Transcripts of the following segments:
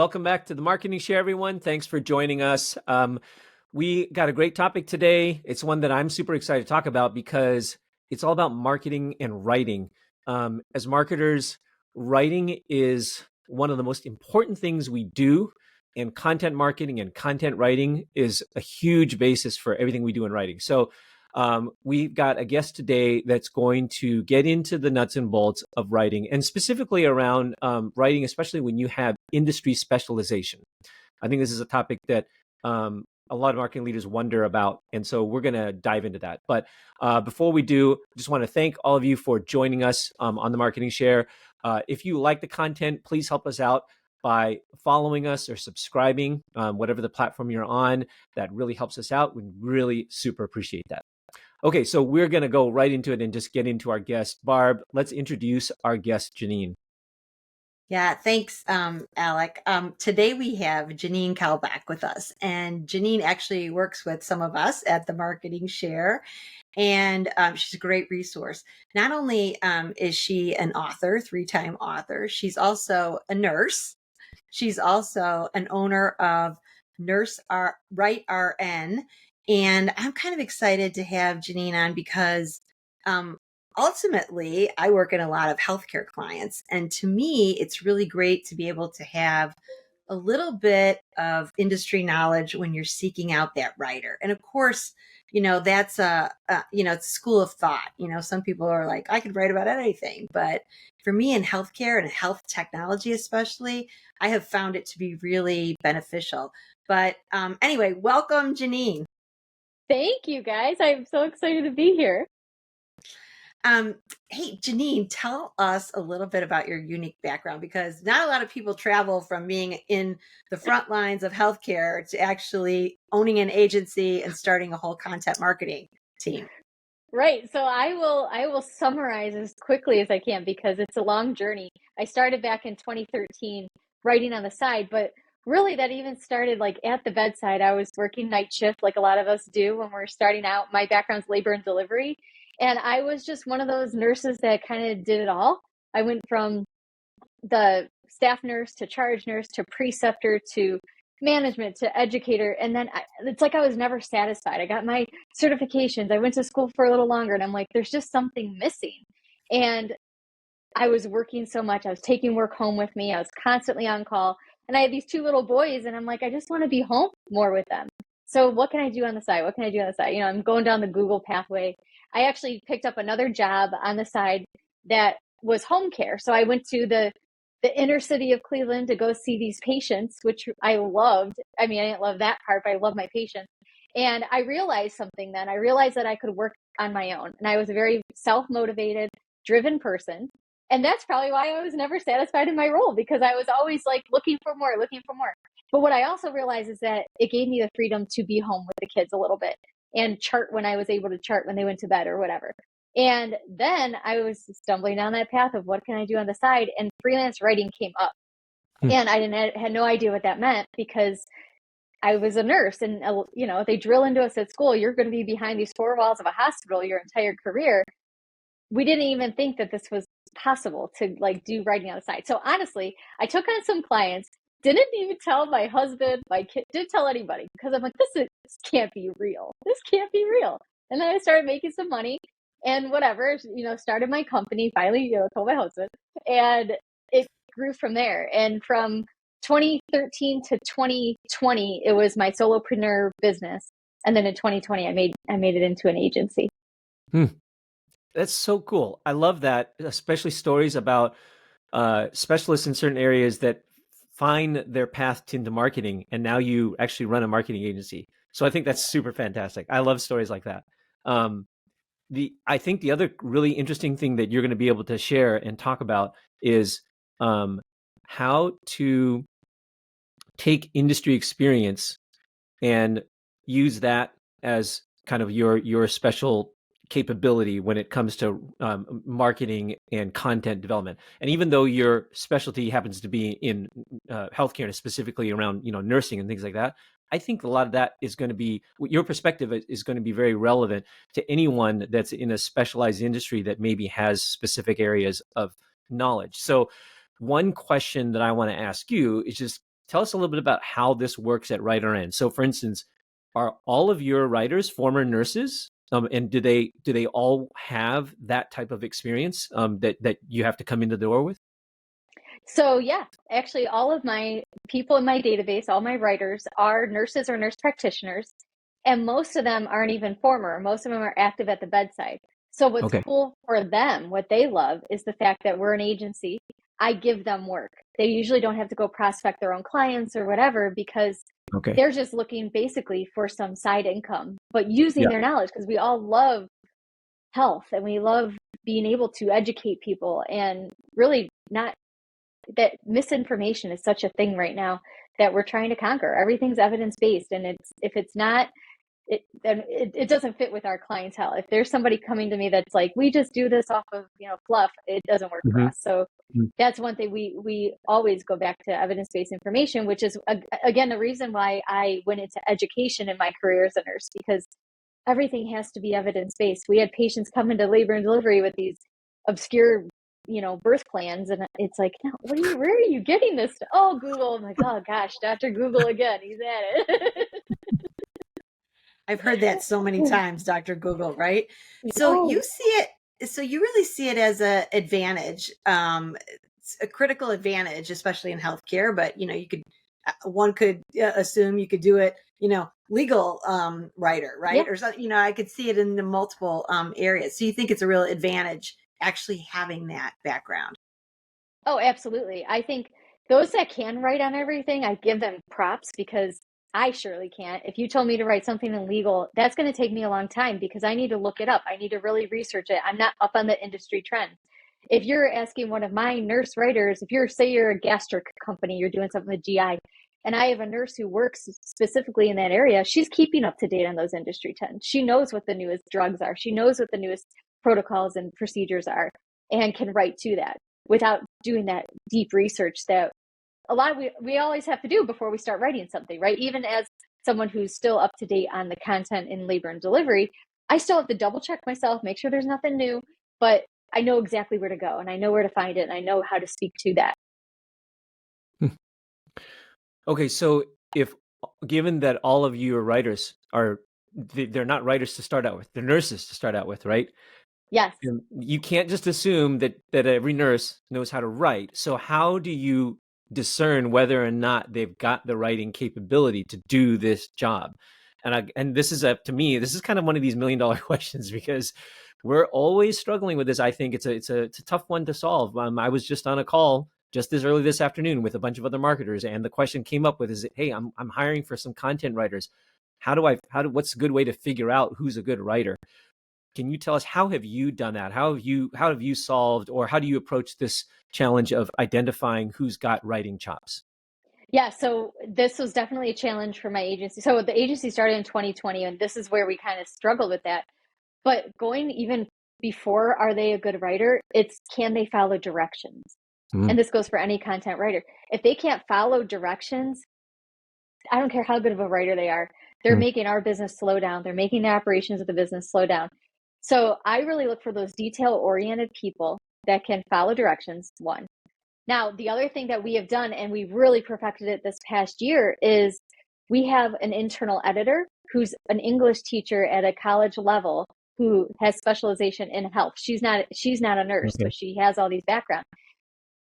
welcome back to the Marketing Share, everyone. Thanks for joining us. We got a great topic today. It's one that I'm super excited to talk about because it's all about marketing and writing. As marketers, writing is one of the most important things we do, and content marketing and content writing is a huge basis for everything we do in writing. So we've got a guest today that's going to get into the nuts and bolts of writing, and specifically around writing, especially when you have industry specialization. I think this is a topic that a lot of marketing leaders wonder about, and so we're going to dive into that. But before we do, just want to thank all of you for joining us on the Marketing Share. If you like the content, please help us out by following us or subscribing, whatever the platform you're on. That really helps us out. We really super appreciate that. Okay, so we're going to go right into it and just get into our guest. Barb, let's introduce our guest, Janine. Yeah, thanks, Alec. Today we have Janine Kalbach with us, and Janine actually works with some of us at the Marketing Share, and she's a great resource. Not only is she an author, 3-time author, she's also a nurse. She's also an owner of WriteRN, and I'm kind of excited to have Janine on because ultimately, I work in a lot of healthcare clients. And to me, it's really great to be able to have a little bit of industry knowledge when you're seeking out that writer. And of course, that's it's a school of thought. Some people are like, I could write about anything. But for me in healthcare and health technology, especially, I have found it to be really beneficial. But anyway, welcome, Janine. Thank you, guys. I'm so excited to be here. Hey, Janine, tell us a little bit about your unique background, because not a lot of people travel from being in the front lines of healthcare to actually owning an agency and starting a whole content marketing team. Right. So I will summarize as quickly as I can because it's a long journey. I started back in 2013 writing on the side, but really that even started like at the bedside. I was working night shift like a lot of us do when we're starting out. My background's labor and delivery. And I was just one of those nurses that kind of did it all. I went from the staff nurse to charge nurse to preceptor to management to educator. And then it's like I was never satisfied. I got my certifications. I went to school for a little longer and I'm like, there's just something missing. And I was working so much. I was taking work home with me. I was constantly on call. And I had these 2 little boys and I'm like, I just want to be home more with them. So what can I do on the side? What can I do on the side? I'm going down the Google pathway. I actually picked up another job on the side that was home care. So I went to the inner city of Cleveland to go see these patients, which I loved. I mean, I didn't love that part, but I love my patients. And I realized something then. I realized that I could work on my own. And I was a very self-motivated, driven person. And that's probably why I was never satisfied in my role, because I was always like looking for more. But what I also realized is that it gave me the freedom to be home with the kids a little bit and chart when I was able to chart when they went to bed or whatever. And then I was stumbling down that path of what can I do on the side, and freelance writing came up. And I had no idea what that meant because I was a nurse, and they drill into us at school, you're going to be behind these 4 walls of a hospital your entire career. We didn't even think that this was possible to like do writing on the side. So honestly, I took on some clients, didn't even tell my husband, my kid, didn't tell anybody, because I'm like, this can't be real. This can't be real. And then I started making some money and whatever, started my company, finally, told my husband, and it grew from there. And from 2013 to 2020, it was my solopreneur business. And then in 2020, I made it into an agency. That's so cool. I love that, especially stories about specialists in certain areas that find their path into marketing, and now you actually run a marketing agency. So I think that's super fantastic. I love stories like that. I think the other really interesting thing that you're going to be able to share and talk about is how to take industry experience and use that as kind of your special capability when it comes to marketing and content development. And even though your specialty happens to be in healthcare and specifically around nursing and things like that, I think a lot of that is going to be, your perspective is going to be very relevant to anyone that's in a specialized industry that maybe has specific areas of knowledge. So one question that I want to ask you is just, tell us a little bit about how this works at WriteRN. So, for instance, are all of your writers former nurses? And do they all have that type of experience that you have to come into the door with? So yeah, actually all of my people in my database, all my writers are nurses or nurse practitioners, and most of them aren't even former. Most of them are active at the bedside. So what's Okay. cool for them, what they love is the fact that we're an agency. I give them work. They usually don't have to go prospect their own clients or whatever because Okay. they're just looking basically for some side income, but using Yeah. their knowledge because we all love health and we love being able to educate people and really not that misinformation is such a thing right now that we're trying to conquer. Everything's evidence-based, and it's if it's not, then it doesn't fit with our clientele. If there's somebody coming to me that's like, we just do this off of fluff, it doesn't work for Mhm. us. So Mhm. that's one thing we always go back to evidence-based information, which is again the reason why I went into education in my career as a nurse, because everything has to be evidence-based. We had patients come into labor and delivery with these obscure birth plans, and it's like, no, where are you getting this? Oh, Google. I'm like, oh gosh, Dr. Google again, he's at it. I've heard that so many times, Dr. Google, right? So Oh, you really see it as a advantage, it's a critical advantage, especially in healthcare. But you could one could assume you could do it, legal writer, right? yeah. Or something. I could see it in the multiple areas. So you think it's a real advantage actually having that background? Oh, absolutely. I think those that can write on everything, I give them props because I surely can't. If you told me to write something in legal, that's going to take me a long time because I need to look it up. I need to really research it. I'm not up on the industry trends. If you're asking one of my nurse writers, if say you're a gastric company, you're doing something with GI, and I have a nurse who works specifically in that area, she's keeping up to date on those industry trends. She knows what the newest drugs are. She knows what the newest protocols and procedures are and can write to that without doing that deep research that a lot of we always have to do before we start writing something, right? Even as someone who's still up to date on the content in labor and delivery, I still have to double check myself, make sure there's nothing new, but I know exactly where to go and I know where to find it and I know how to speak to that. Okay, so if given that all of you are writers are they're not writers to start out with, they're nurses to start out with, right? Yes. And you can't just assume that every nurse knows how to write. So how do you discern whether or not they've got the writing capability to do this job? And this is to me, this is kind of one of these $1 million questions because we're always struggling with this. I think it's a tough one to solve. I was just on a call just as early this afternoon with a bunch of other marketers, and the question came up with is, hey, I'm hiring for some content writers. What's a good way to figure out who's a good writer? Can you tell us how have you done that? How have you solved, or how do you approach this challenge of identifying who's got writing chops? Yeah, so this was definitely a challenge for my agency. So the agency started in 2020, and this is where we kind of struggled with that. But going even before, are they a good writer? It's can they follow directions? Mm, And this goes for any content writer. If they can't follow directions, I don't care how good of a writer they are, they're mm, making our business slow down. They're making the operations of the business slow down. So I really look for those detail oriented people that can follow directions, one. Now, the other thing that we have done, and we really perfected it this past year, is we have an internal editor who's an English teacher at a college level who has specialization in health. She's not a nurse, okay. but she has all these backgrounds.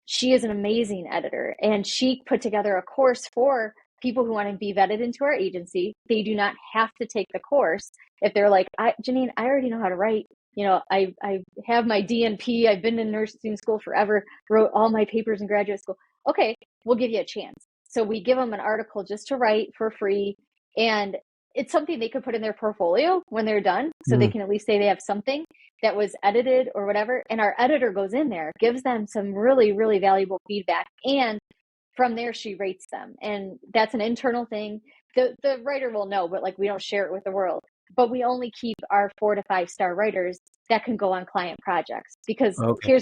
She is an amazing editor, and she put together a course for people who want to be vetted into our agency. They do not have to take the course if they're like, Janine, I already know how to write. I have my DNP. I've been in nursing school forever, wrote all my papers in graduate school. Okay, we'll give you a chance. So we give them an article just to write for free. And it's something they could put in their portfolio when they're done. So they Mm, can at least say they have something that was edited or whatever. And our editor goes in there, gives them some really, really valuable feedback. And from there, she rates them. And that's an internal thing. The writer will know, but like we don't share it with the world. But we only keep our 4 to 5 star writers that can go on client projects because okay.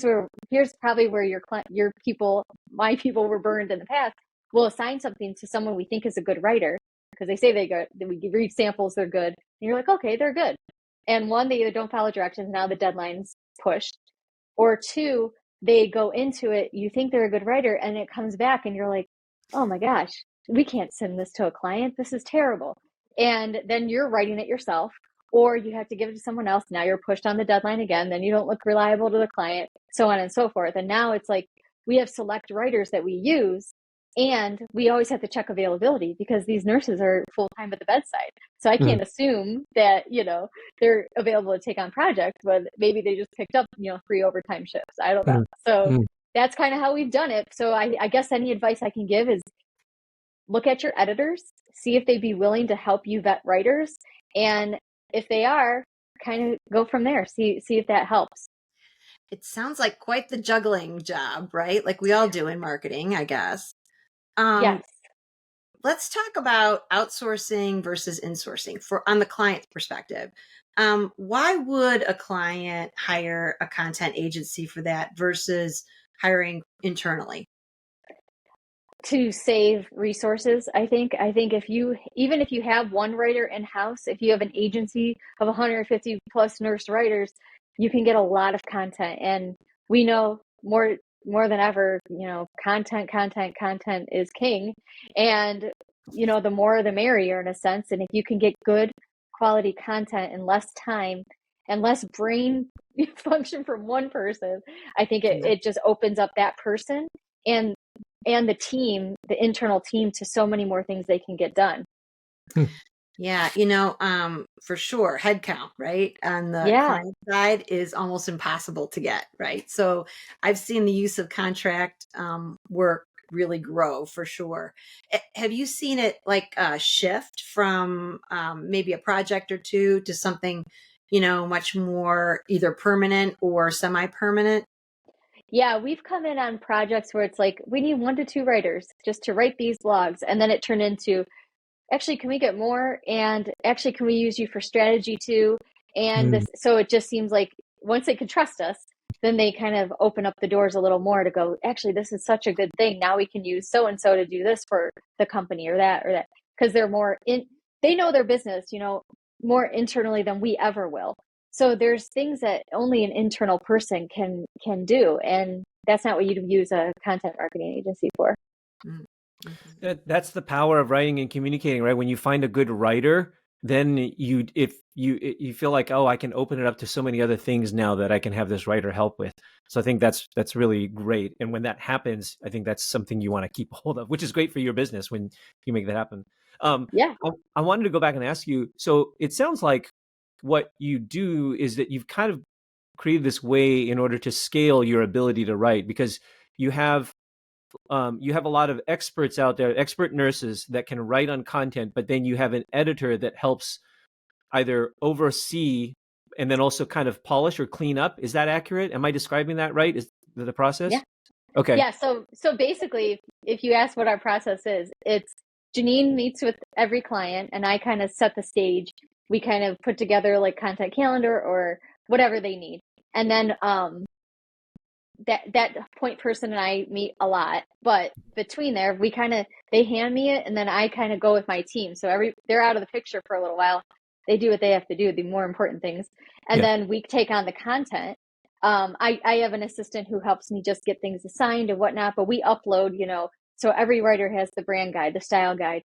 here's probably where your people, my people were burned in the past. We'll assign something to someone we think is a good writer because they say they good. Then we read samples, they're good. And you're like, okay, they're good. And one, they either don't follow directions, now the deadline's pushed, or two, they go into it, you think they're a good writer, and it comes back, and you're like, oh my gosh, we can't send this to a client. This is terrible. And then you're writing it yourself, or you have to give it to someone else. Now you're pushed on the deadline again. Then you don't look reliable to the client, so on and so forth. And now it's like we have select writers that we use, and we always have to check availability because these nurses are full-time at the bedside. So I can't assume that, they're available to take on projects, but maybe they just picked up, 3 overtime shifts. I don't know. So that's kind of how we've done it. So I guess any advice I can give is look at your editors, see if they'd be willing to help you vet writers. And if they are, kind of go from there. See if that helps. It sounds like quite the juggling job, right? Like we all do in marketing, I guess. Yes. Let's talk about outsourcing versus insourcing on the client perspective. Why would a client hire a content agency for that versus hiring internally? To save resources, I think if you have one writer in-house, if you have an agency of 150 plus nurse writers, you can get a lot of content. And we know more than ever, content is king. And the more the merrier in a sense. And if you can get good quality content in less time and less brain function from one person, I think it just opens up that person and the team, the internal team, to so many more things they can get done. Yeah, for sure, headcount, right, on the client side is almost impossible to get, right? So I've seen the use of contract work really grow for sure. Have you seen it like shift from maybe a project or two to something, much more either permanent or semi-permanent? Yeah, we've come in on projects where it's like, we need 1 to 2 writers just to write these blogs. And then it turned into, actually, can we get more? And actually, can we use you for strategy too? And this, so it just seems like once they can trust us, then they kind of open up the doors a little more to go, actually, this is such a good thing. Now we can use so-and-so to do this for the company or that. Because they're they know their business, more internally than we ever will. So there's things that only an internal person can do. And that's not what you'd use a content marketing agency for. That's the power of writing and communicating, right? When you find a good writer, then if you feel like, oh, I can open it up to so many other things now that I can have this writer help with. So I think that's really great. And when that happens, I think that's something you want to keep a hold of, which is great for your business when you make that happen. I wanted to go back and ask you, so it sounds like what you do is that you've kind of created this way in order to scale your ability to write, because you have a lot of experts out there, expert nurses that can write on content, but then you have an editor that helps either oversee and then also kind of polish or clean up. Is that accurate? Am I describing that right? Is the process? Yeah. Okay. Yeah. So basically, if you ask what our process is, it's Janine meets with every client and I kind of set the stage. We kind of put together like content calendar or whatever they need. And then that point person and I meet a lot, but between there, they hand me it and then I kind of go with my team. So they're out of the picture for a little while. They do what they have to do, the more important things. And then we take on the content. I have an assistant who helps me just get things assigned and whatnot, but we upload, so every writer has the brand guide, the style guide,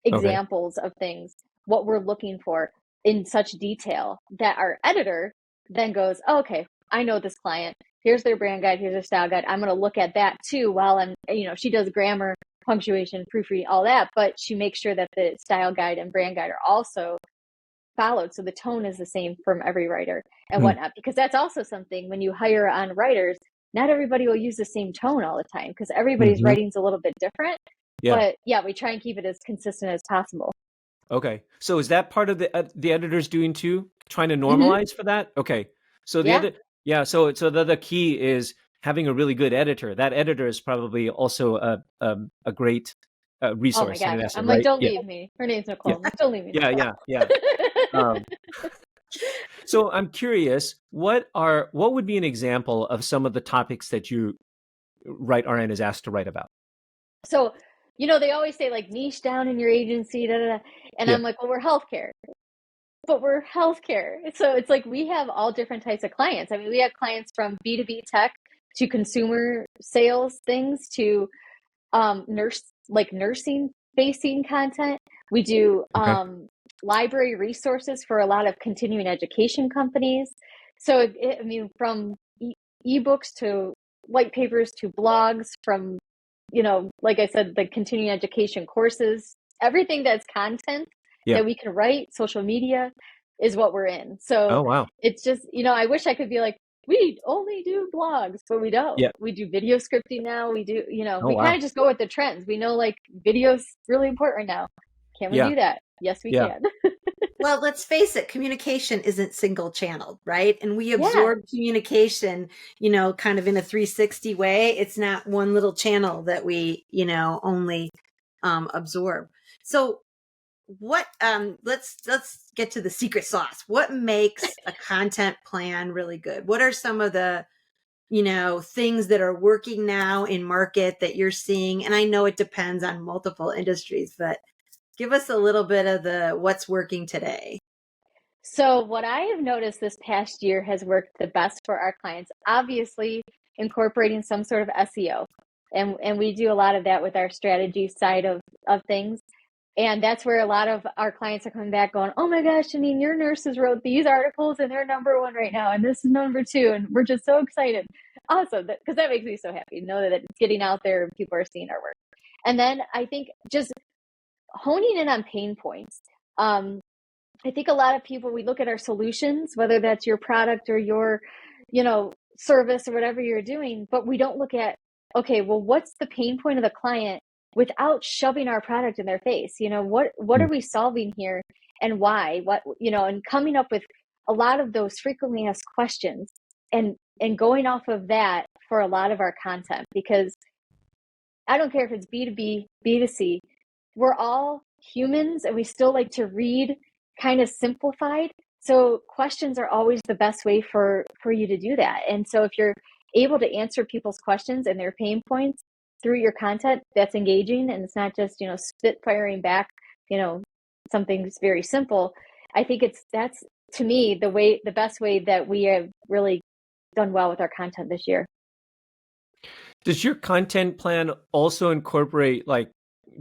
examples of things, what we're looking for in such detail that our editor then goes, oh, okay, I know this client. Here's their brand guide. Here's their style guide. I'm going to look at that too while I'm, she does grammar, punctuation, proofreading, all that, but she makes sure that the style guide and brand guide are also followed. So the tone is the same from every writer and whatnot, because that's also something when you hire on writers, not everybody will use the same tone all the time because everybody's writing's a little bit different. But yeah, we try and keep it as consistent as possible. Okay. So is that part of the editor's doing too? Trying to normalize for that? Okay. So so the key is having a really good editor. That editor is probably also a great resource. Oh my gosh. Asset, I'm like, right? don't leave me. Her name's Nicole. Like, don't leave me. Yeah. So I'm curious, what would be an example of some of the topics that you WriteRN is asked to write about? So, they always say like niche down in your agency, and I'm like, well, we're healthcare. But we're healthcare. So it's like we have all different types of clients. I mean, we have clients from B2B tech to consumer sales things to nursing facing content. We do Okay. library resources for a lot of continuing education companies. So, I mean, from ebooks to white papers to blogs, from, like I said, the continuing education courses, everything that's content Yeah. that we can write, social media is what we're in. So Oh, wow. it's just, I wish I could be like, we only do blogs, but we don't. Yeah. We do video scripting now. We do, Oh, we kind wow. of just go with the trends. We know like video's really important right now. Can we Yeah. do that? Yes, we Yeah. can. Well, let's face it, communication isn't single channeled, right? And we Yeah. absorb communication, kind of in a 360 way. It's not one little channel that we, only absorb. So what let's get to the secret sauce. What makes a content plan really good? What are some of the things that are working now in market that you're seeing? And I know it depends on multiple industries, but give us a little bit of the what's working today. So what I have noticed this past year has worked the best for our clients, obviously incorporating some sort of SEO. And we do a lot of that with our strategy side of things. And that's where a lot of our clients are coming back going, oh my gosh, Janine, your nurses wrote these articles and they're #1 right now. And this is #2. And we're just so excited. Awesome. Because that makes me so happy to know that it's getting out there and people are seeing our work. And then I think just honing in on pain points. I think a lot of people, we look at our solutions, whether that's your product or your, service or whatever you're doing, but we don't look at, okay, well, what's the pain point of the client without shoving our product in their face? What Mm. are we solving here and why? And coming up with a lot of those frequently asked questions and going off of that for a lot of our content, because I don't care if it's B2B, B2C, we're all humans and we still like to read kind of simplified. So questions are always the best way for you to do that. And so if you're able to answer people's questions and their pain points through your content that's engaging and it's not just, spit firing back, something that's very simple, I think that's to me the best way that we have really done well with our content this year. Does your content plan also incorporate,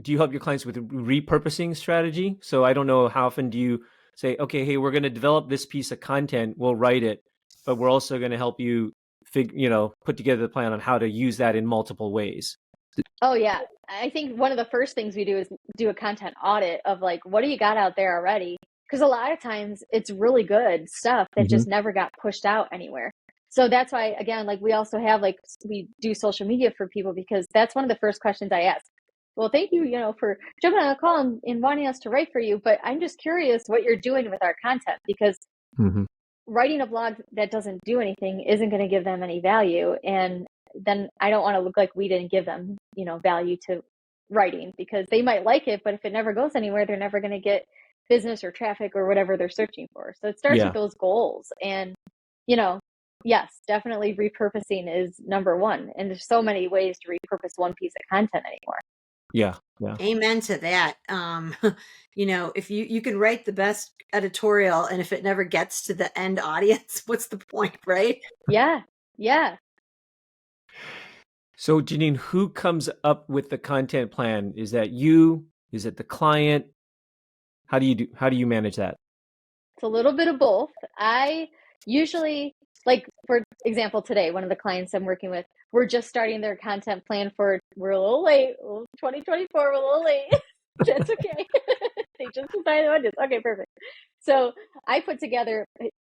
do you help your clients with repurposing strategy? So I don't know, how often do you say, okay, hey, we're going to develop this piece of content, we'll write it, but we're also going to help you put together the plan on how to use that in multiple ways? Oh yeah. I think one of the first things we do is do a content audit of like, what do you got out there already? Because a lot of times it's really good stuff that just never got pushed out anywhere. So that's why, again, like we also have we do social media for people, because that's one of the first questions I ask. Well, thank you, for jumping on a call and wanting us to write for you. But I'm just curious what you're doing with our content, because writing a blog that doesn't do anything isn't going to give them any value. And then I don't want to look like we didn't give them, value to writing, because they might like it, but if it never goes anywhere, they're never going to get business or traffic or whatever they're searching for. So it starts with those goals. And, yes, definitely repurposing is #1. And there's so many ways to repurpose one piece of content anymore. Yeah. Amen to that. If you can write the best editorial and if it never gets to the end audience, what's the point, right? Yeah. So Janine, who comes up with the content plan? Is that you? Is it the client? How do you manage that? It's a little bit of both. I usually, like, for example, today, one of the clients I'm working with, we're just starting their content plan we're a little late, 2024, we're a little late. That's okay. They just decided on this. Okay, perfect. So I put together,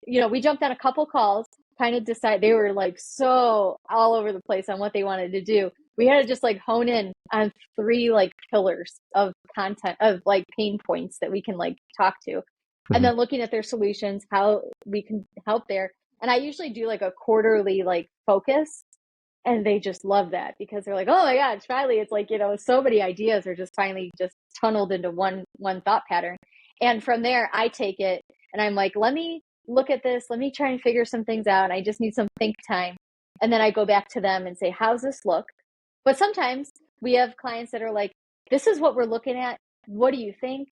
we jumped on a couple calls, kind of decide, they were like so all over the place on what they wanted to do. We had to just hone in on 3 pillars of content, of pain points that we can talk to. And then looking at their solutions, how we can help there. And I usually do a quarterly focus, and they just love that, because they're like, oh my gosh, finally, it's so many ideas are just finally just tunneled into one thought pattern. And from there, I take it and I'm like, let me look at this. Let me try and figure some things out. I just need some think time. And then I go back to them and say, how's this look? But sometimes we have clients that are like, this is what we're looking at. What do you think?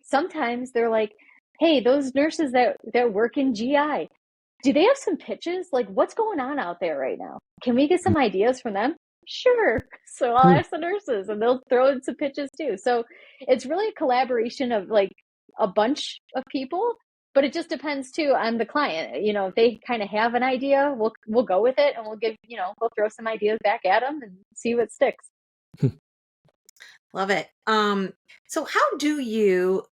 Sometimes they're like, hey, those nurses that work in GI, do they have some pitches? What's going on out there right now? Can we get some ideas from them? Sure. So I'll ask the nurses and they'll throw in some pitches too. So it's really a collaboration of like a bunch of people, but it just depends too on the client. You know, if they kind of have an idea, we'll go with it and we'll give, you know, we'll throw some ideas back at them and see what sticks. Love it. So how do you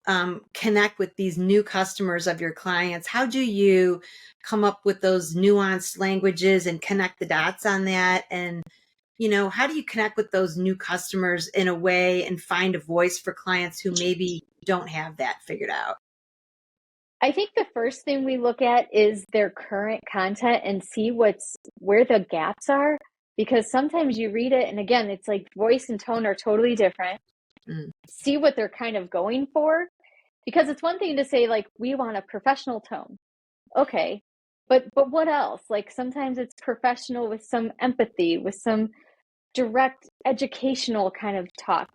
connect with these new customers of your clients? How do you come up with those nuanced languages and connect the dots on that? And, you know, how do you connect with those new customers in a way and find a voice for clients who maybe don't have that figured out? I think the first thing we look at is their current content and see where the gaps are, because sometimes you read it and again, it's like voice and tone are totally different. See what they're kind of going for, because it's one thing to say like we want a professional tone. Okay. But what else? Like sometimes it's professional with some empathy, with some direct educational kind of talk.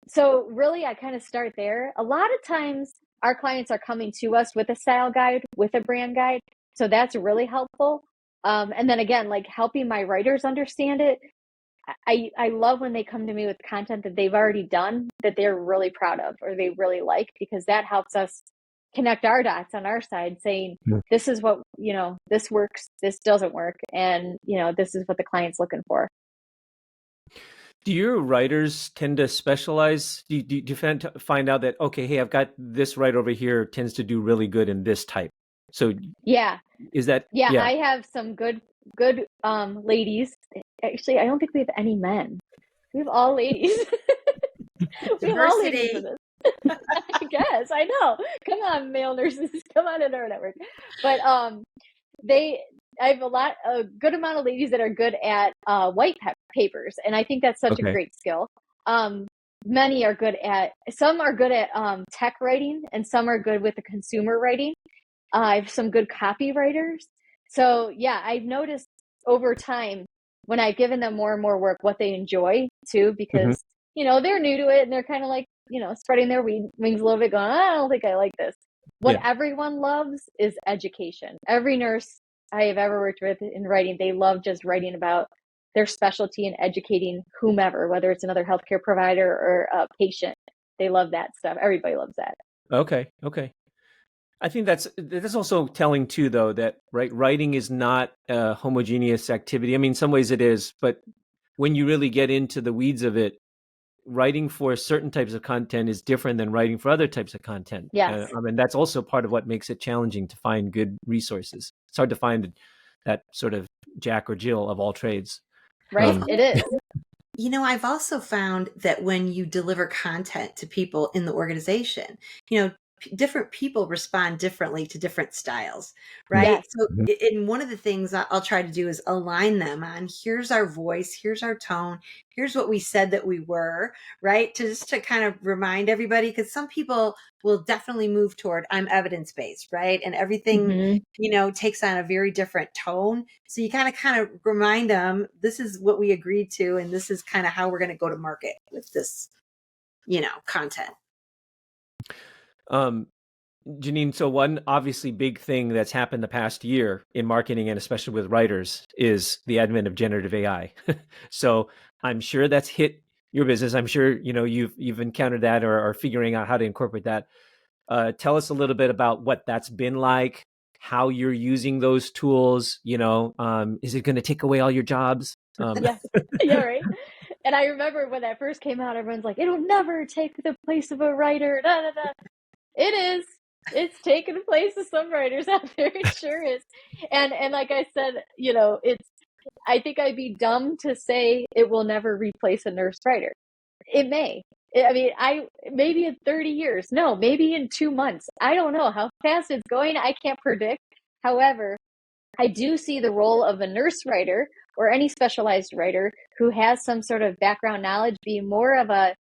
So really I kind of start there. A lot of times our clients are coming to us with a style guide, with a brand guide. So that's really helpful. And then again, like helping my writers understand it. I love when they come to me with content that they've already done that they're really proud of or they really like, because that helps us connect our dots on our side saying, this is what, you know, this works, this doesn't work. And, you know, this is what the client's looking for. Do your writers tend to specialize? Do you find out that, okay, hey, I've got this writer over here tends to do really good in this type? So yeah, is that? yeah. I have some good ladies. Actually, I don't think we have any men. We have all ladies. We have all ladies in this. I guess. I know. Come on, male nurses. Come on into our network. But I have a good amount of ladies that are good at white papers, and I think that's such a great skill. Many are good at, some are good at tech writing, and some are good with the consumer writing. I have some good copywriters. So yeah, I've noticed over time when I've given them more and more work, what they enjoy too, because you know, they're new to it and they're kind of like, you know, spreading their wings a little bit going, I don't think I like this. What everyone loves is education. Every nurse I have ever worked with in writing, they love just writing about their specialty and educating whomever, whether it's another healthcare provider or a patient. They love that stuff. Everybody loves that. Okay. I think that's also telling too, though, that writing is not a homogeneous activity. I mean, in some ways it is, but when you really get into the weeds of it, writing for certain types of content is different than writing for other types of content. Yes. I mean, that's also part of what makes it challenging to find good resources. It's hard to find that sort of Jack or Jill of all trades. Right. It is. You know, I've also found that when you deliver content to people in the organization, you know, different people respond differently to different styles, right? Yes. So, and one of the things I'll try to do is align them on, here's our voice, here's our tone, here's what we said that we were, right? To kind of remind everybody, because some people will definitely move toward, I'm evidence-based, right? And everything, you know, takes on a very different tone. So you kind of remind them, this is what we agreed to, and this is kind of how we're going to go to market with this, you know, content. Janine, so one obviously big thing that's happened the past year in marketing and especially with writers is the advent of generative AI. So I'm sure that's hit your business. I'm sure, you know, you've encountered that or are figuring out how to incorporate that. Tell us a little bit about what that's been like, how you're using those tools. You know, is it going to take away all your jobs? Yeah, right. And I remember when that first came out, everyone's like, it'll never take the place of a writer. Da, da, da. It is. It's taken the place of some writers out there. It sure is. And like I said, you know, I think I'd be dumb to say it will never replace a nurse writer. It may. I mean, maybe in 30 years. No, maybe in 2 months. I don't know how fast it's going. I can't predict. However, I do see the role of a nurse writer or any specialized writer who has some sort of background knowledge being more of a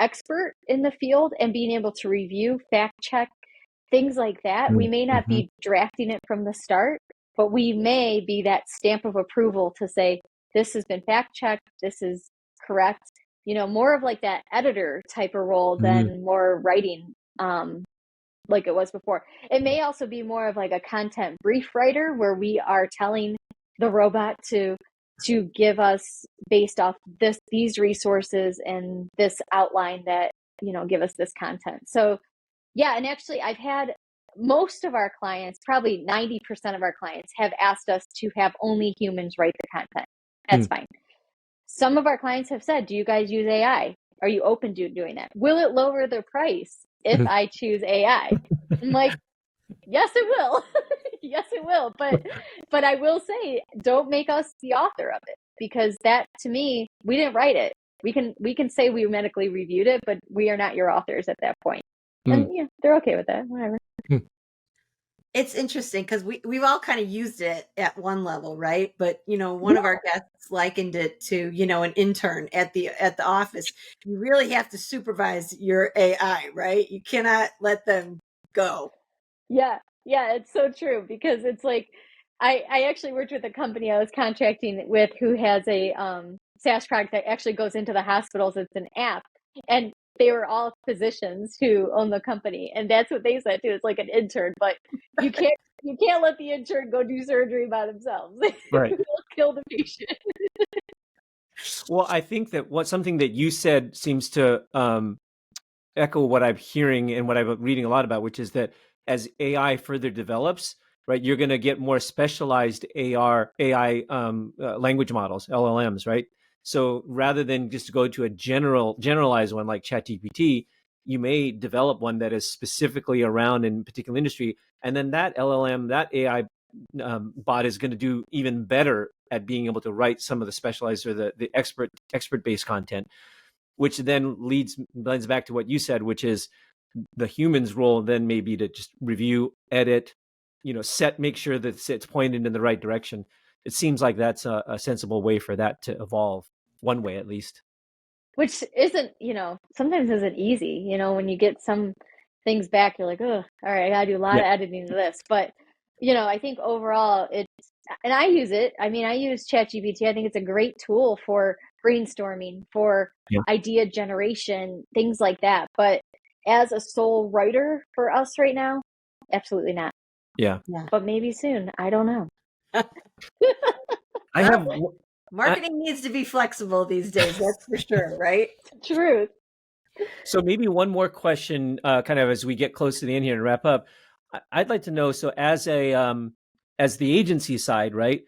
expert in the field and being able to review, fact check, things like that. We may not be drafting it from the start, but we may be that stamp of approval to say, this has been fact checked, this is correct. You know, more of like that editor type of role than more writing, like it was before. It may also be more of like a content brief writer where we are telling the robot to to give us based off these resources and this outline that, give us this content. So yeah, and actually I've had most of our clients, probably 90% of our clients, have asked us to have only humans write the content. That's fine. Some of our clients have said, do you guys use AI? Are you open to doing that? Will it lower the price if I choose AI? I'm like, yes, it will. Yes, it will. But I will say, don't make us the author of it, because that, to me, we didn't write it. We can say we medically reviewed it, but we are not your authors at that point. And yeah, they're okay with that. Whatever. It's interesting because we've all kind of used it at one level, right? But one of our guests likened it to an intern at the office. You really have to supervise your AI, right? You cannot let them go. Yeah, it's so true, because it's like I actually worked with a company I was contracting with who has a SaaS product that actually goes into the hospitals. It's an app, and they were all physicians who own the company, and that's what they said too. It's like an intern, but you can't let the intern go do surgery by themselves. Right. They'll kill the patient. Well, I think that something that you said seems to echo what I'm hearing and what I'm reading a lot about, which is that as AI further develops, right, you're going to get more specialized AI language models, LLMs, right? So rather than just go to a generalized one like ChatGPT, you may develop one that is specifically around in a particular industry, and then that LLM, that AI bot is going to do even better at being able to write some of the specialized or the expert based content, which then blends back to what you said, which is the human's role then may be to just review, edit, make sure that it's pointed in the right direction. It seems like that's a sensible way for that to evolve, one way at least. Which isn't, sometimes isn't easy. When you get some things back, you're like, oh, all right, I gotta do a lot of editing to this. But, I think overall and I use it. I mean, I use ChatGPT. I think it's a great tool for brainstorming, for idea generation, things like that. But as a sole writer for us right now, absolutely not. Yeah. But maybe soon. I don't know. I have Marketing needs to be flexible these days. That's for sure, right? Truth. So maybe one more question, kind of as we get close to the end here and wrap up. I'd like to know. So as as the agency side, right?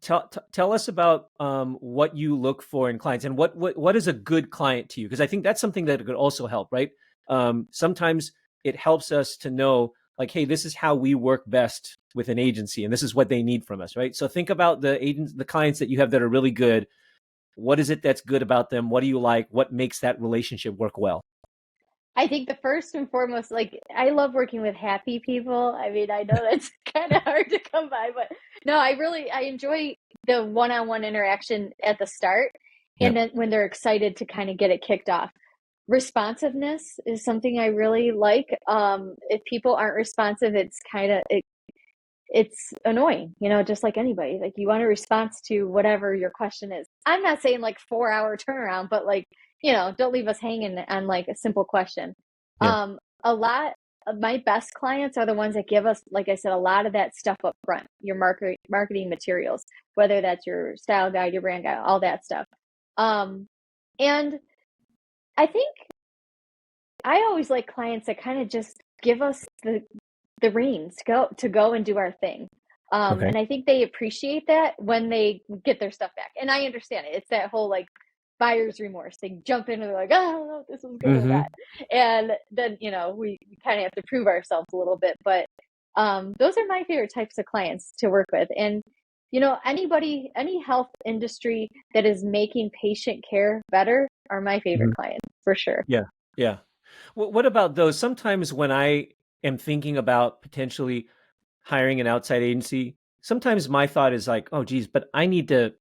Tell us about what you look for in clients, and what is a good client to you? Because I think that's something that could also help, right? Sometimes it helps us to know, like, hey, this is how we work best with an agency, and this is what they need from us, right? So think about the clients that you have that are really good. What is it that's good about them? What do you like? What makes that relationship work well? I think the first and foremost, like, I love working with happy people. I mean, I know that's kind of hard to come by, but no, I enjoy the one-on-one interaction at the start, and then when they're excited to kind of get it kicked off. Responsiveness is something I really like. If people aren't responsive, it's annoying, just like anybody. Like, you want a response to whatever your question is. I'm not saying like 4-hour turnaround, but like, don't leave us hanging on like a simple question. A lot of my best clients are the ones that give us, like I said, a lot of that stuff up front, your marketing materials, whether that's your style guide, your brand guide, all that stuff. And I think I always like clients that kind of just give us the reins to go and do our thing. And I think they appreciate that when they get their stuff back. And I understand it. It's that whole like buyer's remorse. They jump in and they're like, oh, I don't know if this was good or not. And then, we kind of have to prove ourselves a little bit. But those are my favorite types of clients to work with. And, any health industry that is making patient care better are my favorite clients for sure. Yeah. What about those? Sometimes when I am thinking about potentially hiring an outside agency, sometimes my thought is like, oh, geez, but I need to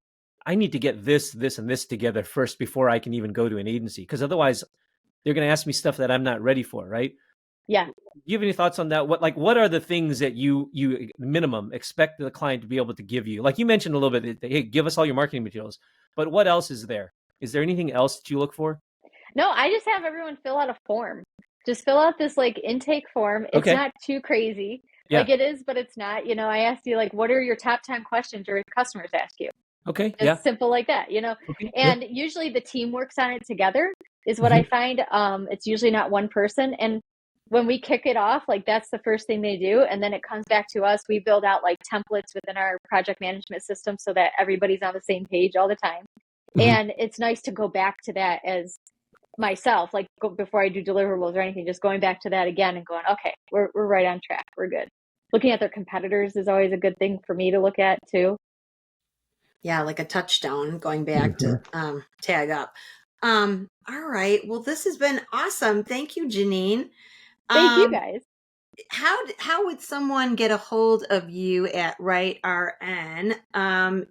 get this, and this together first before I can even go to an agency, because otherwise they're going to ask me stuff that I'm not ready for, right? Yeah. Do you have any thoughts on that? What are the things that you minimum expect the client to be able to give you? Like you mentioned a little bit, hey, give us all your marketing materials, but what else is there? Is there anything else that you look for? No, I just have everyone fill out a form. Just fill out this like intake form. It's not too crazy. Like it is, but it's not. I asked you, like, what are your top 10 questions your customers ask you? Okay. Yeah. It's simple like that, Okay. Yeah. and usually the team works on it together is what I Mhm. find. It's usually not one person. And when we kick it off, like that's the first thing they do. And then it comes back to us. We build out like templates within our project management system so that everybody's on the same page all the time. Mhm. And it's nice to go back to that as myself, like before I do deliverables or anything, just going back to that again and going, okay, we're right on track. We're good. Looking at their competitors is always a good thing for me to look at too. Yeah, like a touchstone going back to Mhm. tag up. All right. Well, this has been awesome. Thank you, Janine. Thank you Um, guys. how would someone get a hold of you at WriteRN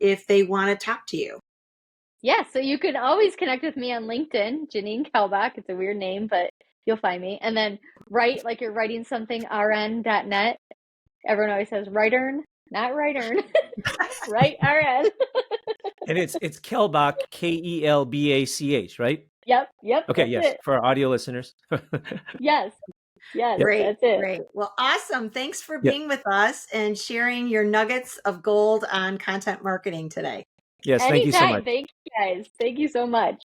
if they want to talk to you? Yeah, so you can always connect with me on LinkedIn, Janine Kalbach. It's a weird name, but you'll find me. And then write like you're writing something, rn.net. Everyone always says WriteRN, not WriteRN. WriteRN. And it's Kelbach, Kelbach, right? Yep, Okay. that's Yes. it. For our audio listeners. Yes, yes, Yep. Great, that's it. great. Well, awesome. Thanks for Yep. being with us and sharing your nuggets of gold on content marketing today. Yes. Thank you so Anytime. much. Thank you guys. Thank you so much.